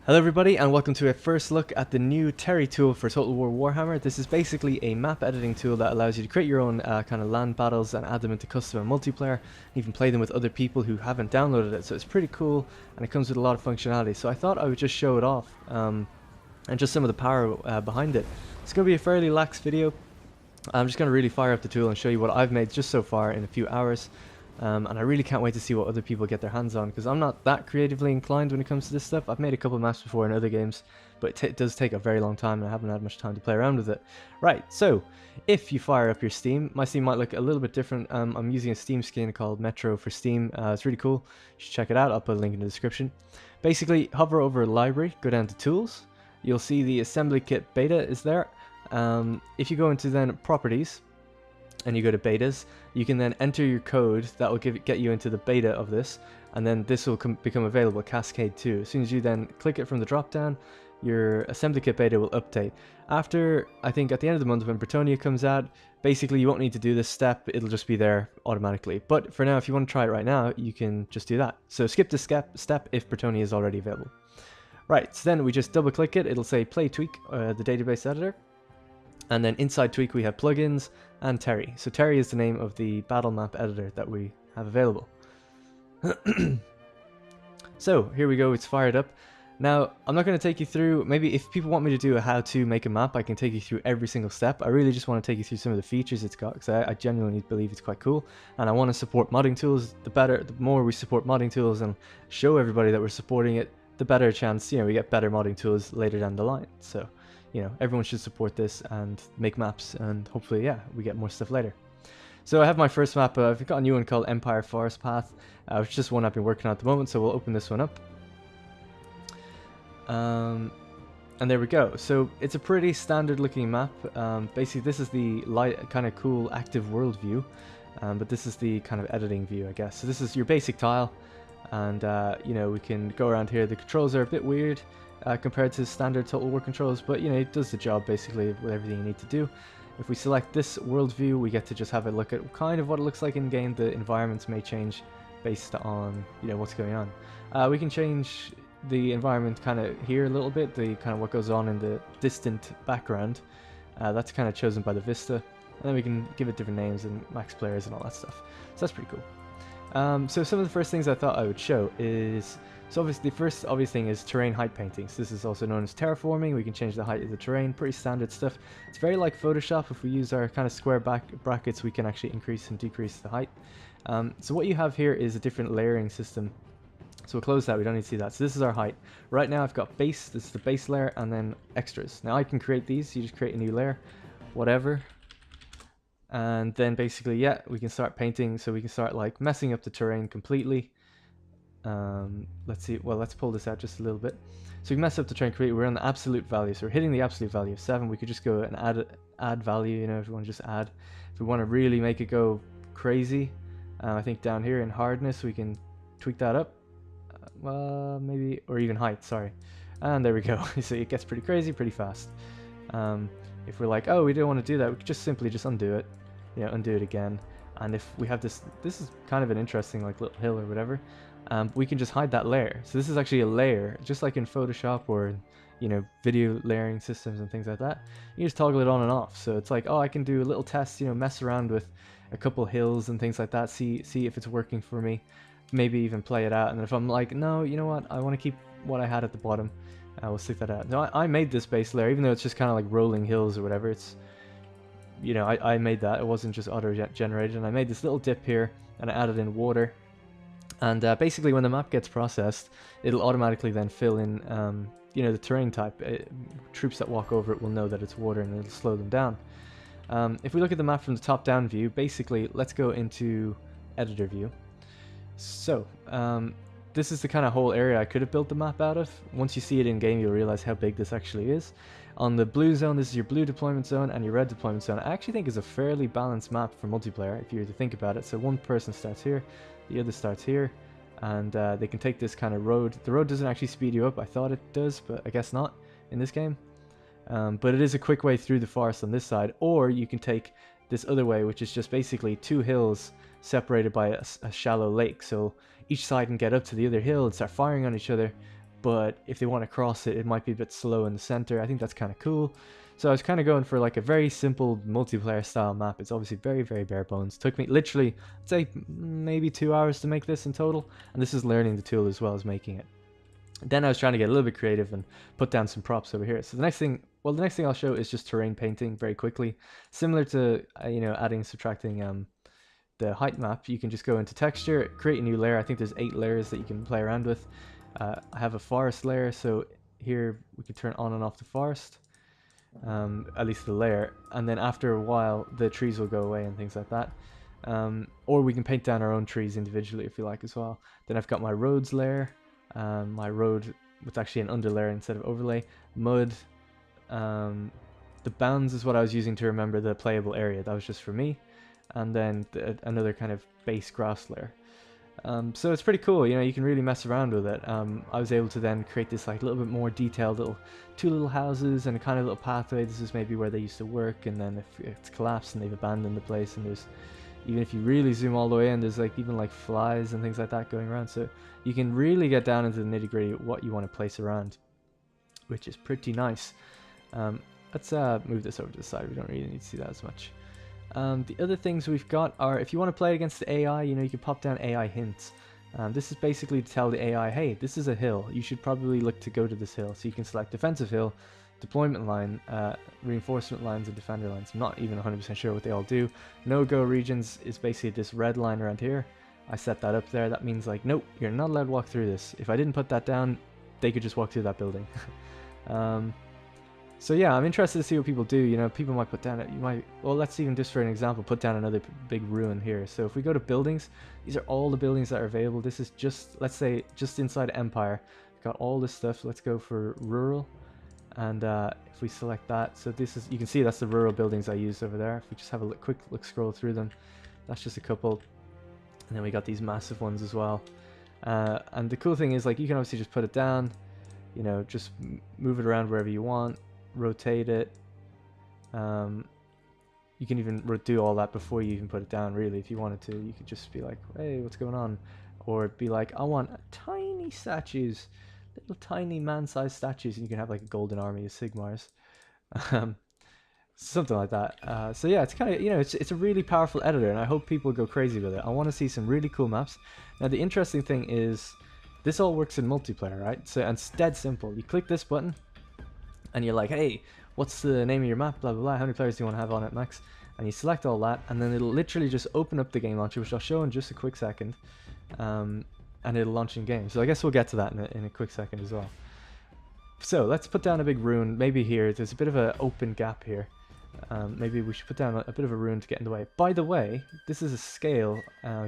Hello everybody and welcome to a first look at the new Terry tool for Total War Warhammer. This is basically a map editing tool that allows you to create your own kind of land battles and add them into custom and multiplayer, and even play them with other people who haven't downloaded it. So it's pretty cool and it comes with a lot of functionality. So I thought I would just show it off and just some of the power behind it. It's going to be a fairly lax video. I'm just going to really fire up the tool and show you what I've made just so far in a few hours. And I really can't wait to see what other people get their hands on, because I'm not that creatively inclined when it comes to this stuff. I've made a couple of maps before in other games, but it does take a very long time and I haven't had much time to play around with it. Right, so if you fire up your Steam, my Steam might look a little bit different. I'm using a Steam skin called Metro for Steam. It's really cool. You should check it out. I'll put a link in the description. Basically, hover over Library, go down to Tools. You'll see the Assembly Kit Beta is there. If you go into then Properties, and you go to betas, you can then enter your code that will get you into the beta of this, and then this will become available, Cascade 2. As soon as you then click it from the drop down, your assembly kit beta will update. After, I think at the end of the month when Bretonnia comes out, basically you won't need to do this step, it'll just be there automatically. But for now, if you want to try it right now, you can just do that. So skip this step if Bretonnia is already available. Right, so then we just double click it, it'll say play Tweak, the database editor. And then inside Tweak we have plugins and Terry. So Terry is the name of the battle map editor that we have available. So here we go, it's fired up. Now I'm not going to take you through, maybe if people want me to do a how to make a map, I can take you through every single step. I really just want to take you through some of the features it's got, because I genuinely believe it's quite cool. And I want to support modding tools. The more we support modding tools and show everybody that we're supporting it, the better chance, we get better modding tools later down the line. So everyone should support this and make maps, and hopefully, yeah, we get more stuff later. So I have my first map. I've got a new one called Empire Forest Path, which is just one I've been working on at the moment, so we'll open this one up. And there we go. So it's a pretty standard looking map. Basically, this is the light, kind of cool active world view, but this is the kind of editing view, I guess. So this is your basic tile, and we can go around here. The controls are a bit weird compared to standard Total War controls, but it does the job basically with everything you need to do. If we select this world view, we get to just have a look at kind of what it looks like in game. The environments may change based on what's going on. We can change the environment kind of here a little bit, the kind of what goes on in the distant background. That's kind of chosen by the vista, and then we can give it different names and max players and all that stuff. So that's pretty cool. So some of the first things I thought I would show is, so obviously the first obvious thing is terrain height paintings. This is also known as terraforming. We can change the height of the terrain, pretty standard stuff. It's very like Photoshop. If we use our kind of square brackets, we can actually increase and decrease the height. So what you have here is a different layering system. So we'll close that, we don't need to see that. So this is our height. Right now I've got base, this is the base layer, and then extras. Now I can create these, you just create a new layer, whatever. And then basically, yeah, we can start painting, so we can start like messing up the terrain completely. Let's see, well, let's pull this out just a little bit. So we can mess up the terrain completely. We're on the absolute value, so we're hitting the absolute value of 7. We could just go and add value, if we want to just add. If we want to really make it go crazy, I think down here in hardness, we can tweak that up. Well, maybe, or even height, sorry. And there we go. So it gets pretty crazy pretty fast. If we're like, oh, we don't want to do that, we could just simply undo it, undo it again. And if we have this is kind of an interesting like little hill or whatever, we can just hide that layer. So this is actually a layer, just like in Photoshop or video layering systems and things like that. You just toggle it on and off. So it's like, oh, I can do a little test, mess around with a couple hills and things like that, see if it's working for me, maybe even play it out. And if I'm like, no, you know what, I want to keep what I had at the bottom, we'll stick that out. No, I made this base layer, even though it's just kind of like rolling hills or whatever. It's I made that. It wasn't just auto-generated, and I made this little dip here, and I added in water. And basically, when the map gets processed, it'll automatically then fill in, the terrain type. Troops that walk over it will know that it's water, and it'll slow them down. If we look at the map from the top-down view, basically, let's go into editor view. So, this is the kind of whole area I could have built the map out of. Once you see it in game, you'll realize how big this actually is. On the blue zone, this is your blue deployment zone, and your red deployment zone. I actually think is a fairly balanced map for multiplayer, if you were to think about it. So one person starts here, the other starts here, and they can take this kind of road. The road doesn't actually speed you up. I thought it does, but I guess not in this game. But it is a quick way through the forest on this side, or you can take this other way, which is just basically 2 hills separated by a shallow lake. So each side can get up to the other hill and start firing on each other, but if they want to cross it, it might be a bit slow in the center. I think that's kind of cool. So I was kind of going for like a very simple multiplayer style map. It's obviously very, very bare bones. Took me literally, I'd say maybe 2 hours to make this in total. And this is learning the tool as well as making it. Then I was trying to get a little bit creative and put down some props over here. So the next thing I'll show is just terrain painting very quickly. Similar to, adding and subtracting the height map. You can just go into texture, create a new layer. I think there's 8 layers that you can play around with. I have a forest layer, so here we can turn on and off the forest. At least the layer, and then after a while the trees will go away and things like that, or we can paint down our own trees individually if you like as well. Then I've got my roads layer, my road with actually an underlayer instead of overlay, mud, the bounds is what I was using to remember the playable area, that was just for me, and then another kind of base grass layer. So it's pretty cool, you can really mess around with it. I was able to then create this like little bit more detailed two little houses and a kind of little pathway. This is maybe where they used to work, and then if it's collapsed and they've abandoned the place, and there's, even if you really zoom all the way in, there's like even like flies and things like that going around. So you can really get down into the nitty gritty of what you want to place around, which is pretty nice. Let's move this over to the side. We don't really need to see that as much. The other things we've got are, if you want to play against the AI, you can pop down AI hints. This is basically to tell the AI, hey, this is a hill, you should probably look to go to this hill. So you can select defensive hill, deployment line, reinforcement lines, and defender lines. I'm not even 100% sure what they all do. No-go regions is basically this red line around here. I set that up there. That means like, nope, you're not allowed to walk through this. If I didn't put that down, they could just walk through that building. So yeah, I'm interested to see what people do. People might put down, well, let's even just for an example, put down another big ruin here. So if we go to buildings, these are all the buildings that are available. This is just, let's say, just inside Empire. Got all this stuff. Let's go for rural. And if we select that, so this is, you can see that's the rural buildings I used over there. If we just have a quick look, scroll through them, that's just a couple. And then we got these massive ones as well. And the cool thing is, like, you can obviously just put it down, just move it around wherever you want. Rotate it. You can even do all that before you even put it down, really. If you wanted to, you could just be like, hey, what's going on? Or be like, I want tiny statues, little tiny man-sized statues, and you can have like a golden army of Sigmars. Something like that. So yeah, it's kind of, it's a really powerful editor, and I hope people go crazy with it. I want to see some really cool maps. Now the interesting thing is, this all works in multiplayer, right? So, and it's dead simple. You click this button, and you're like, hey, what's the name of your map, blah blah blah, how many players do you want to have on it max, and you select all that, and then it'll literally just open up the game launcher, which I'll show in just a quick second, and it'll launch in game. So I guess we'll get to that in a quick second as well. So let's put down a big rune, maybe here. There's a bit of an open gap here. Maybe we should put down a bit of a rune to get in the way. By the way, this is a scale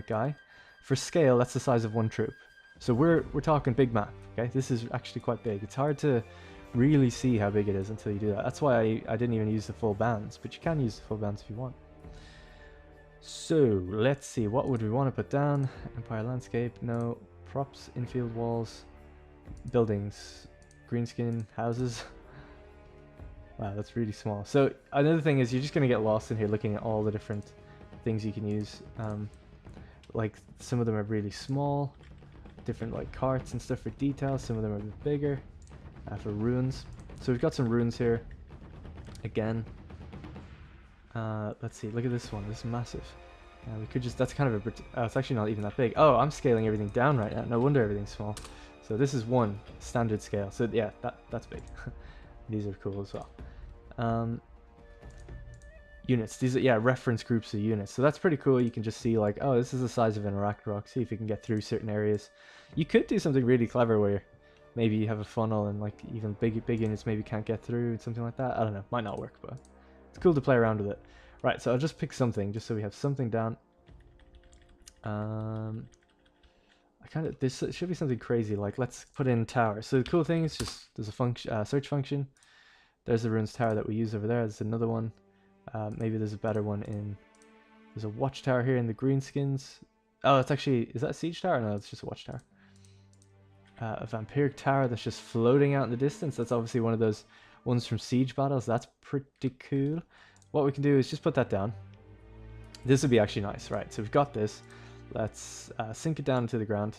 guy. For scale, that's the size of one troop. So we're talking big map, okay? This is actually quite big. It's hard to really see how big it is until you do that. That's why I didn't even use the full bands, but you can use the full bands if you want. So let's see, what would we want to put down? Empire landscape, no. Props, infield walls, buildings, greenskin, houses. Wow, that's really small. So another thing is, you're just going to get lost in here looking at all the different things you can use. Like some of them are really small, different like carts and stuff for details. Some of them are a bit bigger. For runes, so we've got some runes here again. Let's see, look at this one. This is massive. We could just, that's kind of a it's actually not even that big. Oh, I'm scaling everything down right now, no wonder everything's small. So this is one standard scale, so yeah, that's big. These are cool as well. Units, these are, yeah, reference groups of units, so that's pretty cool. You can just see like, oh, this is the size of an Iraq rock, see if you can get through certain areas. You could do something really clever where maybe you have a funnel and like even big units maybe can't get through, something like that. I don't know, might not work, but it's cool to play around with it. Right, so I'll just pick something just so we have something down. This should be something crazy, like let's put in tower. So the cool thing is just there's a function, search function. There's the runes tower that we use over there. There's another one. Maybe there's a better one in. There's a watchtower here in the greenskins. Oh, it's actually, is that a siege tower? No, it's just a watchtower. A vampiric tower that's just floating out in the distance. That's obviously one of those ones from siege battles. That's pretty cool. What we can do is just put that down. This would be actually nice, right? So we've got this. Let's sink it down into the ground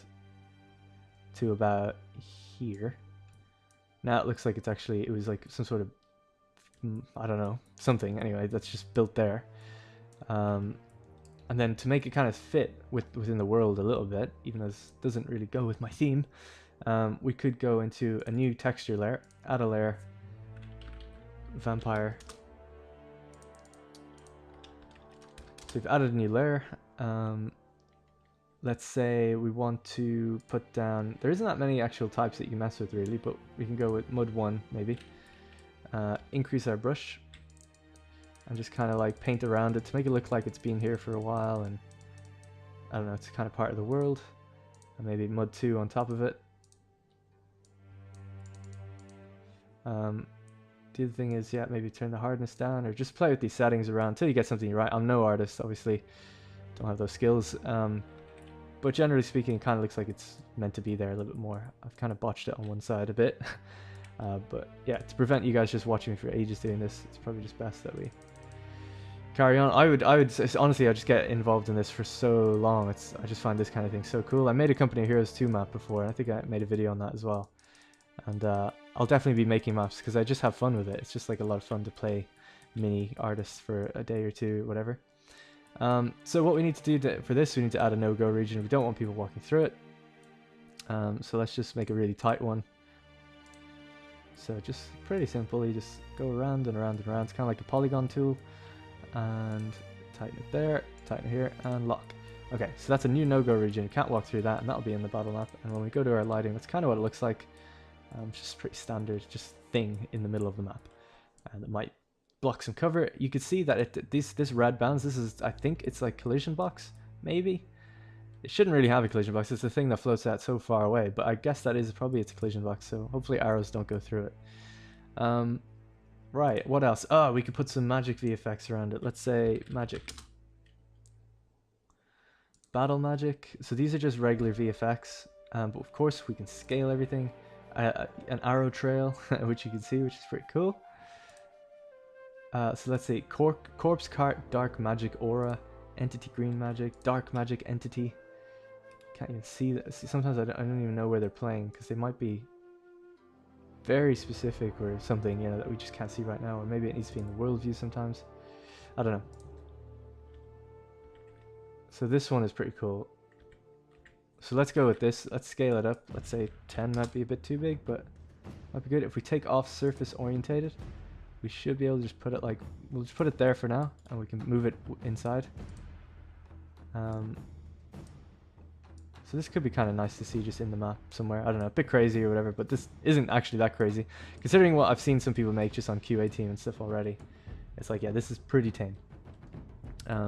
to about here. Now it looks like it's actually, it was like some sort of, I don't know, something. Anyway, that's just built there. And then to make it kind of fit within the world a little bit, even though this doesn't really go with my theme, we could go into a new texture layer, add a layer, vampire. So we've added a new layer. Let's say we want to put down, there isn't that many actual types that you can mess with really, but we can go with mud 1 maybe. Increase our brush and just kind of like paint around it to make it look like it's been here for a while, and I don't know, it's kind of part of the world. And maybe mud 2 on top of it. The other thing is, yeah, maybe turn the hardness down or just play with these settings around until you get something you right. I'm no artist, obviously, don't have those skills. But generally speaking, it kind of looks like it's meant to be there a little bit more. I've kind of botched it on one side a bit. But yeah, to prevent you guys just watching me for ages doing this, it's probably just best that we carry on. I would honestly, I just get involved in this for so long. I just find this kind of thing so cool. I made a Company of Heroes 2 map before, and I think I made a video on that as well. And I'll definitely be making maps because I just have fun with it. It's just like a lot of fun to play mini artists for a day or two, whatever. So what we need to do for this, we need to add a no-go region. We don't want people walking through it. So let's just make a really tight one. So just pretty simple, you just go around and around and around. It's kind of like a polygon tool. And tighten it there, tighten it here, and lock. Okay, so that's a new no-go region. You can't walk through that, and that'll be in the battle map. And when we go to our lighting, that's kind of what it looks like. Just pretty standard, just thing in the middle of the map. And it might block some cover. You could see that this red bounds, this is, I think it's like collision box, maybe? It shouldn't really have a collision box, it's the thing that floats out so far away, but I guess that is probably it's a collision box, so hopefully arrows don't go through it. Right, what else? Oh, we could put some magic VFX around it. Let's say magic. Battle magic. So these are just regular VFX, but of course we can scale everything. An arrow trail, which you can see, which is pretty cool. So let's say corpse cart, dark magic aura, entity green magic, dark magic entity. Can't even see that. Sometimes I don't even know where they're playing because they might be very specific or something, you know, that we just can't see right now, or maybe it needs to be in the world view sometimes. I don't know. So this one is pretty cool. So let's go with this. Let's scale it up. Let's say 10 might be a bit too big, but might be good. If we take off surface orientated, we should be able to just put it like, we'll just put it there for now, and we can move it inside. So this could be kind of nice to see just in the map somewhere. I don't know, a bit crazy or whatever, but this isn't actually that crazy. Considering what I've seen some people make just on QA team and stuff already. It's like, yeah, this is pretty tame.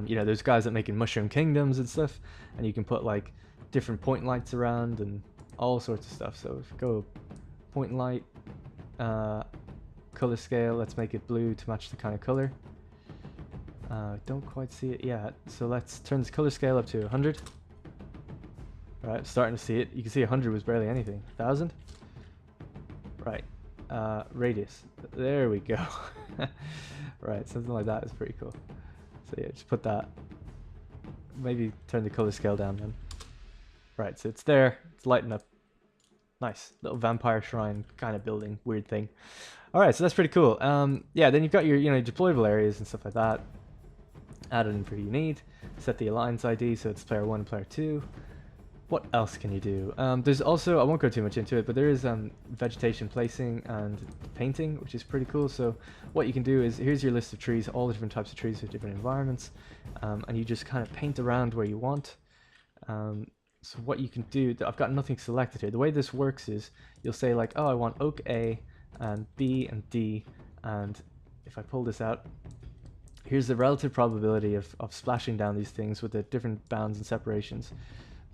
You know, there's guys that making mushroom kingdoms and stuff, and you can put like different point lights around and all sorts of stuff. So if we go point light, color scale, let's make it blue to match the kind of color. Don't quite see it yet, so let's turn this color scale up to 100. Right, starting to see it. You can see 100 was barely anything. 1000? Right. Radius. There we go. Right, something like that is pretty cool. So yeah, just put that. Maybe turn the color scale down then. Right, so it's there. It's lighting up. Nice. Little vampire shrine kind of building. Weird thing. Alright, so that's pretty cool. Yeah, then you've got your, you know, deployable areas and stuff like that. Add it in for you need. Set the alliance ID so it's player 1, player 2. What else can you do? There's also, I won't go too much into it, but there is vegetation placing and painting, which is pretty cool. So what you can do is, here's your list of trees, all the different types of trees with different environments, and you just kind of paint around where you want. So what you can do, I've got nothing selected here. The way this works is, you'll say like, oh, I want oak A and B and D, and if I pull this out, here's the relative probability of splashing down these things with the different bounds and separations.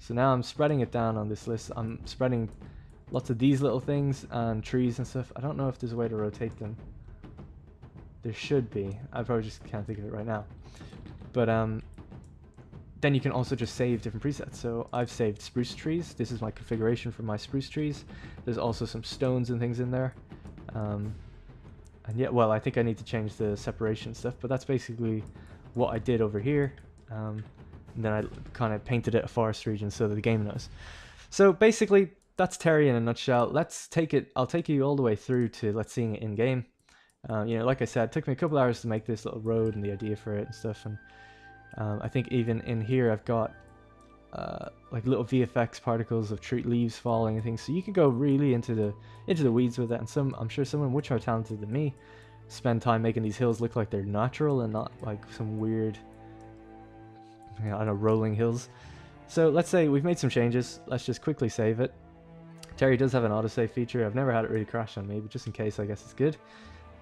So now I'm spreading it down on this list. I'm spreading lots of these little things and trees and stuff. I don't know if there's a way to rotate them. There should be. I probably just can't think of it right now. But then you can also just save different presets. So I've saved spruce trees. This is my configuration for my spruce trees. There's also some stones and things in there. And yeah, well, I think I need to change the separation stuff, but that's basically what I did over here. And then I kind of painted it a forest region so that the game knows. So basically, that's Terry in a nutshell. Let's take it. I'll take you all the way through to let's seeing it in game. You know, like I said, it took me a couple hours to make this little road and the idea for it and stuff. And I think even in here, I've got like little VFX particles of tree leaves falling and things. So you can go really into the weeds with it. And I'm sure someone much more talented than me spend time making these hills look like they're natural and not like some weird, you know, I don't know, rolling hills. So let's say we've made some changes. Let's just quickly save it. Terry does have an autosave feature. I've never had it really crash on me, but just in case, I guess it's good.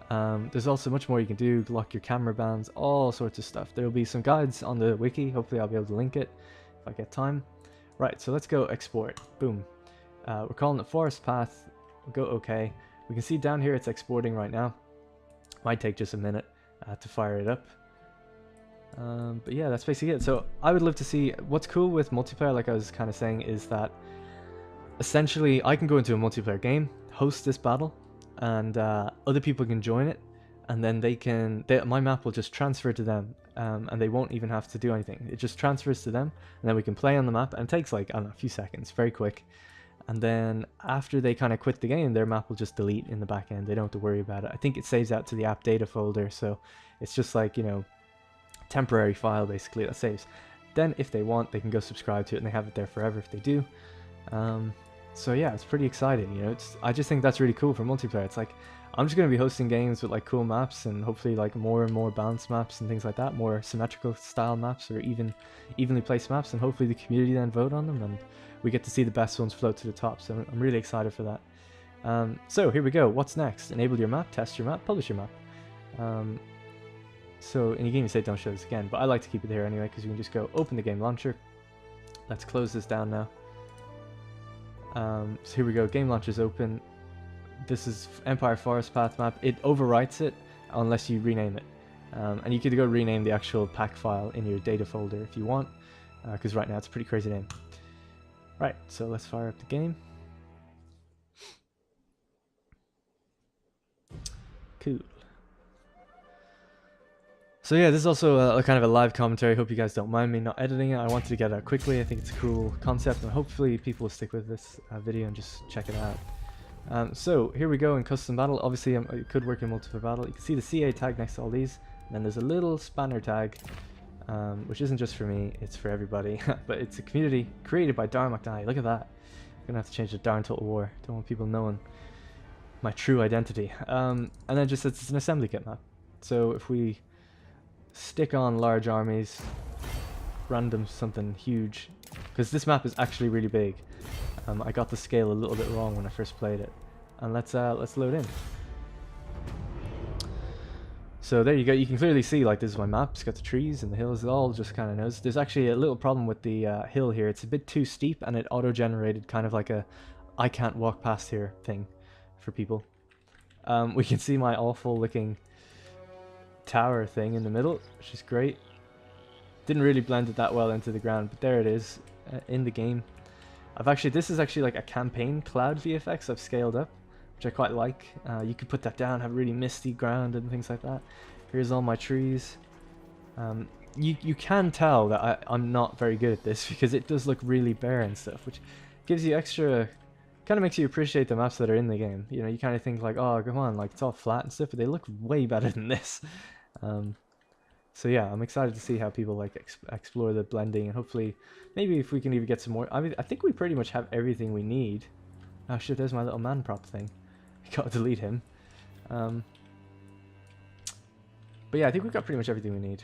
There's also much more you can do, lock your camera bands, all sorts of stuff. There will be some guides on the wiki. Hopefully I'll be able to link it if I get time. Right, so let's go export. Boom. We're calling it forest path. We'll go OK. We can see down here it's exporting right now. Might take just a minute to fire it up. But yeah, that's basically it. So I would love to see, what's cool with multiplayer, like I was kind of saying, is that essentially I can go into a multiplayer game, host this battle, and other people can join it, and then my map will just transfer to them, and they won't even have to do anything. It just transfers to them, and then we can play on the map, and it takes like, I don't know, a few seconds, very quick. And then after they kind of quit the game, their map will just delete in the back end. They don't have to worry about it. I think it saves out to the app data folder, so it's just like, you know, temporary file basically that saves. Then if they want, they can go subscribe to it, and they have it there forever if they do. So yeah, it's pretty exciting, you know. I just think that's really cool for multiplayer. It's like, I'm just going to be hosting games with like cool maps, and hopefully like more and more balanced maps and things like that, more symmetrical style maps, or evenly placed maps, and hopefully the community then vote on them, and we get to see the best ones float to the top. So I'm really excited for that. So here we go. What's next? Enable your map, test your map, publish your map. So, and you can even say don't show this again, but I like to keep it here anyway, because you can just go open the game launcher. Let's close this down now. So here we go, game launcher's open. This is Empire Forest Path map. It overwrites it unless you rename it. And you could go rename the actual pack file in your data folder if you want, because right now it's a pretty crazy name. Right, so let's fire up the game. Cool. So yeah, this is also a kind of a live commentary. Hope you guys don't mind me not editing it. I wanted to get it out quickly. I think it's a cool concept, and hopefully people will stick with this video and just check it out. So here we go in custom battle. Obviously it could work in multiplayer battle. You can see the CA tag next to all these, and then there's a little spanner tag, which isn't just for me, it's for everybody. But it's a community created by Darn McDonagh. Look at that. I'm gonna have to change the Darn Total War. Don't want people knowing my true identity. And then just it's an assembly kit map. So if we stick on large armies, random something huge, because this map is actually really big. I got the scale a little bit wrong when I first played it. And let's load in. So there you go. You can clearly see, like, this is my map. It's got the trees and the hills. It all just kind of knows. There's actually a little problem with the hill here. It's a bit too steep, and it auto-generated kind of like a I can't walk past here thing for people. We can see my awful looking tower thing in the middle, which is great. Didn't really blend it that well into the ground, but there it is in the game. This is actually like a campaign cloud VFX I've scaled up, which I quite like. You could put that down, have really misty ground and things like that. Here's all my trees. You can tell that I'm not very good at this, because it does look really bare and stuff, which gives you extra, kind of makes you appreciate the maps that are in the game. You know, you kind of think like, oh, come on, like it's all flat and stuff, but they look way better than this. So yeah, I'm excited to see how people like explore the blending, and hopefully maybe if we can even get some more. I mean, I think we pretty much have everything we need. Oh shit, there's my little man prop thing. Gotta delete him. But yeah, I think we've got pretty much everything we need.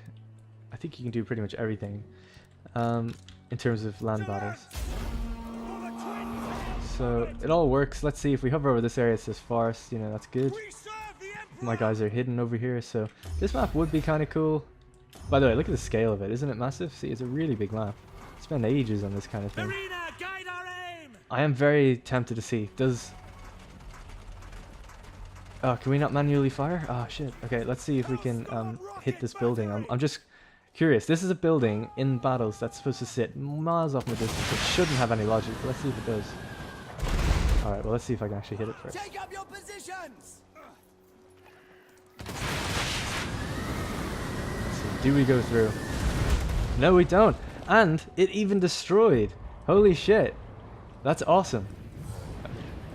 I think you can do pretty much everything in terms of land battles. So it all works. Let's see, if we hover over this area, it says forest, you know, that's good. My guys are hidden over here, so this map would be kind of cool. By the way, look at the scale of it. Isn't it massive? See, it's a really big map. Spend ages on this kind of thing. I am very tempted to see. Oh, can we not manually fire? Oh shit. Okay, let's see if we can hit this building. I'm just curious. This is a building in battles that's supposed to sit miles off in the distance. It shouldn't have any logic, but let's see if it does. Alright, well, let's see if I can actually hit it first. Take up your positions! Do we go through? No, we don't. And it even destroyed. Holy shit. That's awesome.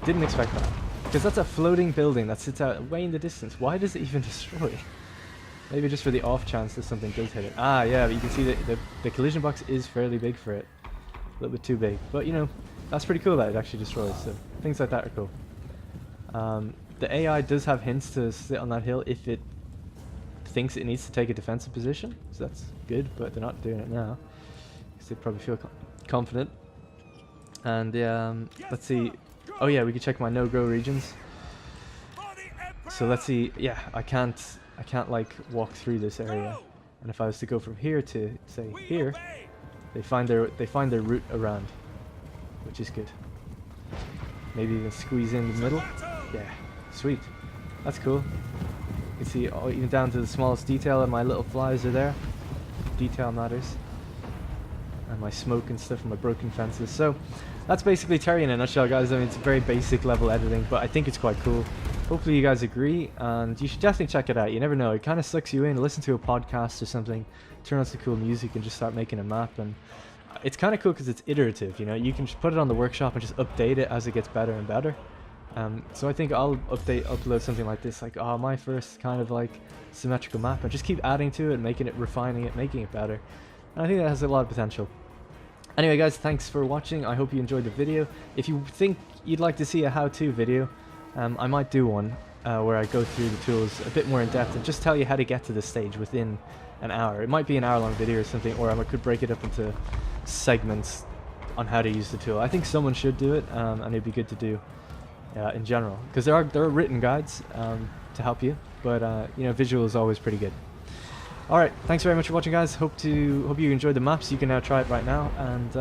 Didn't expect that. Because that's a floating building that sits out way in the distance. Why does it even destroy? Maybe just for the off chance that something does hit it. Ah, yeah, but you can see that the collision box is fairly big for it. A little bit too big. But, you know, that's pretty cool that it actually destroys. So things like that are cool. The AI does have hints to sit on that hill if it thinks it needs to take a defensive position. So that's good, but they're not doing it now. Because they probably feel confident. And let's see. Oh yeah, we can check my no-go regions. So let's see. Yeah, I can't like walk through this area. And if I was to go from here to say here, they find their route around, which is good. Maybe even squeeze in the middle. Yeah, sweet. That's cool. You can see even down to the smallest detail, and my little flies are there. Detail matters. And my smoke and stuff, and my broken fences. So that's basically Terry in a nutshell, guys. I mean, it's very basic level editing, but I think it's quite cool. Hopefully you guys agree, and you should definitely check it out. You never know, it kind of sucks you in. Listen to a podcast or something, turn on some cool music, and just start making a map. And it's kind of cool because it's iterative, you know. You can just put it on the workshop and just update it as it gets better and better. So I think I'll upload something like this, like, oh, my first kind of like symmetrical map, and just keep adding to it, making it, refining it, making it better. And I think that has a lot of potential. Anyway, guys, thanks for watching. I hope you enjoyed the video. If you think you'd like to see a how-to video, I might do one where I go through the tools a bit more in depth and just tell you how to get to this stage within an hour. It might be an hour-long video or something, or I could break it up into segments on how to use the tool. I think someone should do it, and it'd be good to do in general, because there are written guides to help you, but you know, visual is always pretty good. Alright, thanks very much for watching, guys. Hope you enjoyed the maps. You can now try it right now, and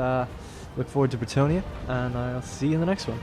look forward to Bretonia, and I'll see you in the next one.